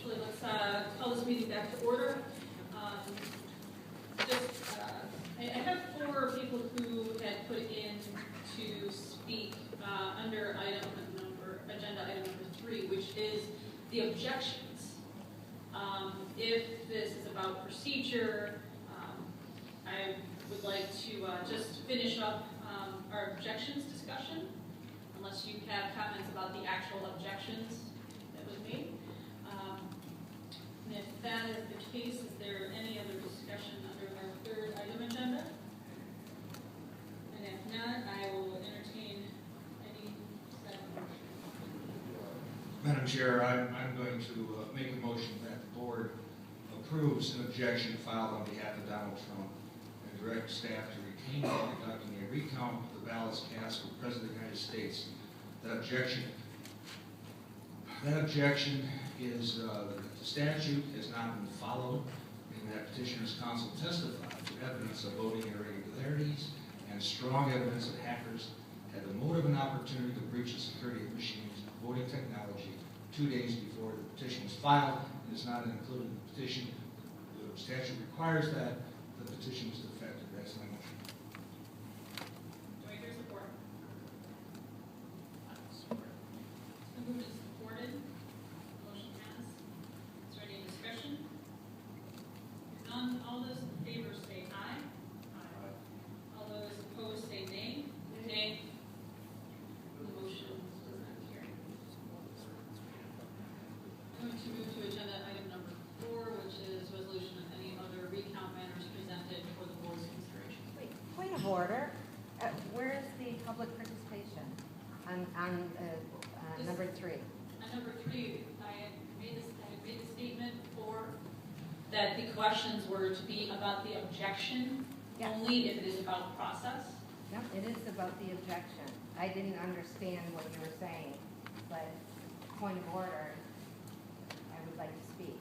Actually, let's call this meeting back to order. I have 4 people who had put in to speak under agenda item number 3, which is the objections. If this is about procedure, I would like to just finish up our objections discussion, unless you have comments about the actual objections that was made. And if that is the case, is there any other discussion under our 3rd item agenda? And if not, I will entertain any second motion. Madam Chair, I'm going to make a motion that the board approves an objection filed on behalf of Donald Trump and direct staff to retain him conducting a recount of the ballots cast for President of the United States. That objection is that the statute has not been followed, and that petitioner's counsel testified to evidence of voting irregularities and strong evidence that hackers had the motive and opportunity to breach the security of machines voting technology 2 days before the petition was filed. It is not included in the petition. The statute requires that the petition is defective. That's my motion. Do I hear support? Support. The move is supported. Motion passed. Is there any discussion? If none, all those in favor say aye. Aye. All those opposed say nay. Nay. The motion does not carry. I'm going to move to agenda item number 4, which is resolution of any other recount matters presented for the board's consideration. Wait, point of order. Where is the public participation on number 3? On number 3, I had made the statement before that the questions were to be about the objection, Yes. only if it is about process. No, it is about the objection. I didn't understand what you were saying, but point of order, I would like to speak.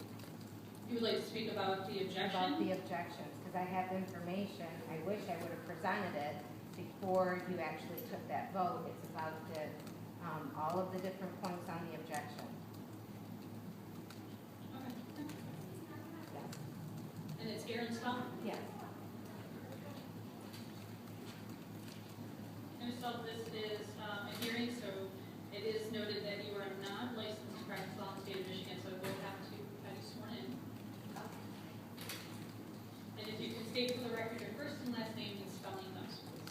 You would like to speak about the objection? About the objections, because I have information. I wish I would have presented it before you actually took that vote. It's about all of the different points on the objection. Okay. Yes. And it's Erin Stahl? Yes. Erin Stahl, this is a hearing, so it is noted that you are not licensed to practice law in the state of Michigan, so we'll have to have you sworn in. And if you can state for the record your first and last name and spelling those, please.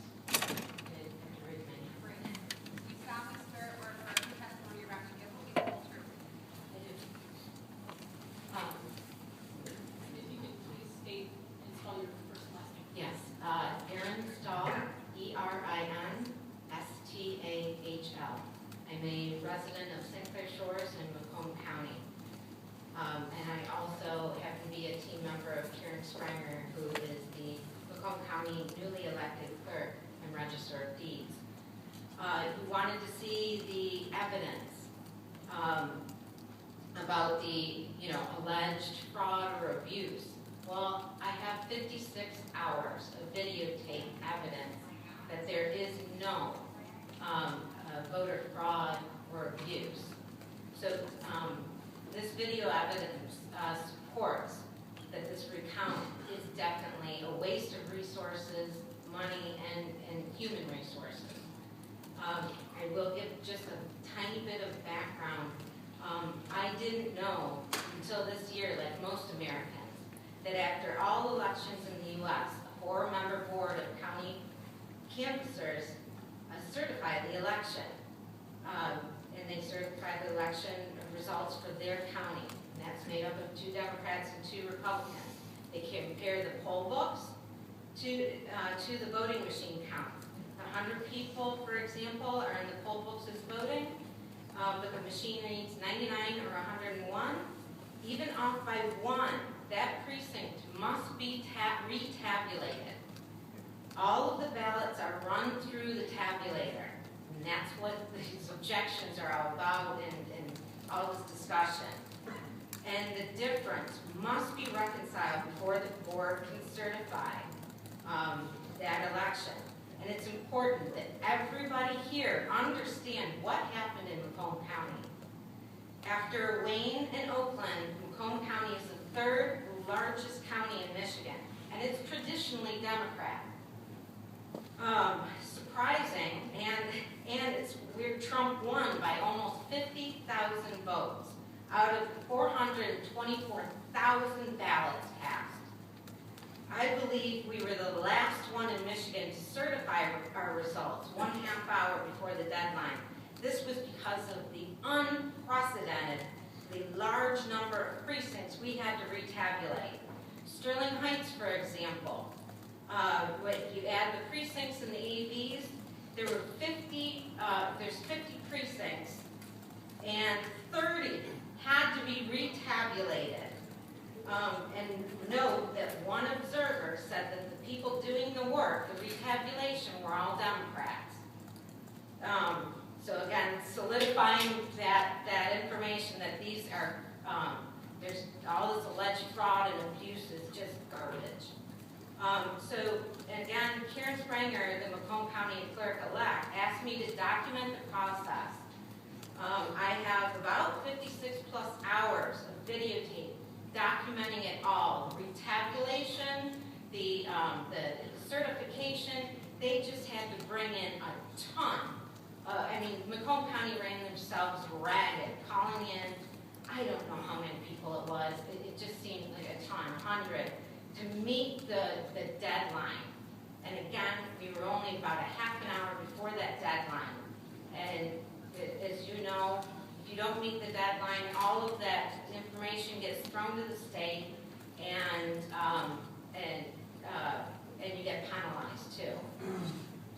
If you could please state and spell your first and last name. Yes, Erin Stahl, ERINSTAHL. I'm a resident of St. Clair Shores in Macomb County. And I also happen to be a team member of Karen Spranger, who is the Macomb County newly elected clerk and register of deeds. We wanted to see the evidence about the, alleged fraud or abuse. Well, I have 56 hours of videotape evidence that there is no voter fraud or abuse. So this video evidence supports that this recount is definitely a waste of resources, money, and human resources. I will give just a tiny bit of background. I didn't know until this year, like most Americans, that after all elections in the U.S., a 4-member board of county canvassers certified the election. And they certified the election results for their county. And that's made up of 2 Democrats and 2 Republicans. They compare the poll books to the voting machine count. 100 people, for example, are in the poll books as voting, but the machine reads 99 or 101. Even off by 1, that precinct must be retabulated. All of the ballots are run through the tabulator, and that's what these objections are all about and all this discussion. And the difference must be reconciled before the board can certify that election. And it's important that everybody here understand what happened in Macomb County. After Wayne and Oakland, Macomb County is the third largest county in Michigan, and it's traditionally Democrat. Surprising, and it's where Trump won by almost 50,000 votes out of 424,000 ballots cast. I believe we were the last one in Michigan to certify our results 1.5 hours before the deadline. This was because of the unprecedentedly large number of precincts we had to retabulate. Sterling Heights, for example, when you add the precincts and the AVs, there were 50, there's 50 precincts, and 30 had to be retabulated. And note that one observer said that the people doing the work, the retabulation, were all Democrats. So again, solidifying that information that these are, there's all this alleged fraud and abuse is just garbage. So again, Karen Spranger, the Macomb County Clerk Elect, asked me to document the process. I have about 56 plus hours of videotape documenting it all. The retabulation, the certification, they just had to bring in a ton. I mean, Macomb County ran themselves ragged, calling in, I don't know how many people it was, it just seemed like a ton, 100, to meet the deadline. And again, we were only about a half an hour before that deadline. And as you know, if you don't meet the deadline, all of that information gets thrown to the state, and you get penalized too.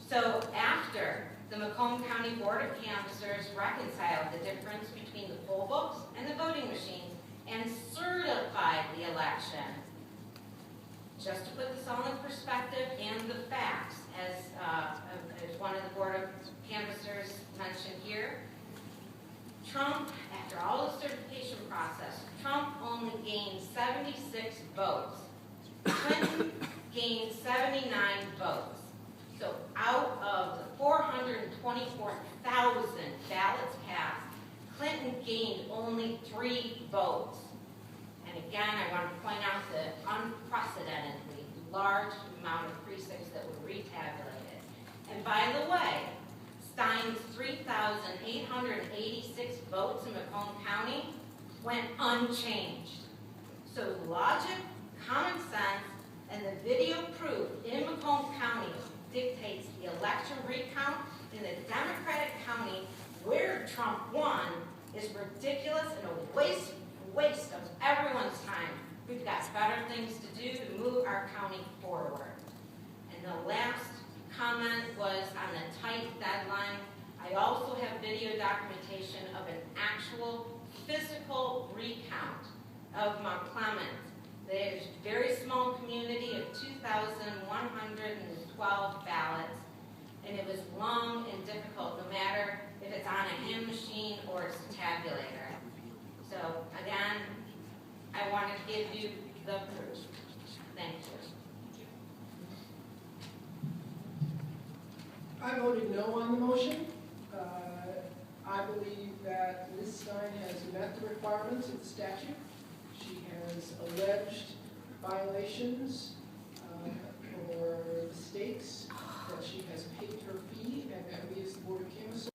So after the Macomb County Board of Canvassers reconciled the difference between the poll books and the voting machines and certified the election, just to put this all in perspective and the facts, as one of the Board of Canvassers mentioned here, Trump, after all the certification process, Trump only gained 76 votes. Clinton gained 79 votes. So out of the 424,000 ballots cast, Clinton gained only 3 votes. And again, I want to point out the unprecedentedly large amount of precincts that were retabulated. And by the way, Stein's 3,886 votes in Macomb County went unchanged. So logic, common sense, and the video proof in Macomb County dictates the election recount in the Democratic county where Trump won is ridiculous and a waste of everyone's time. We've got better things to do to move our county forward. And the last comment was on the tight deadline. I also have video documentation of an actual physical recount of Mount Clemens. There's a very small community of 2,112 ballots, and it was long and difficult, no matter if it's on a hand machine or it's a tabulator. So again, I wanted to give you the proof. Thank you. I voted no on the motion. I believe that Ms. Stein has met the requirements of the statute. She has alleged violations or mistakes, that she has paid her fee, and that we as the Board of Canvassers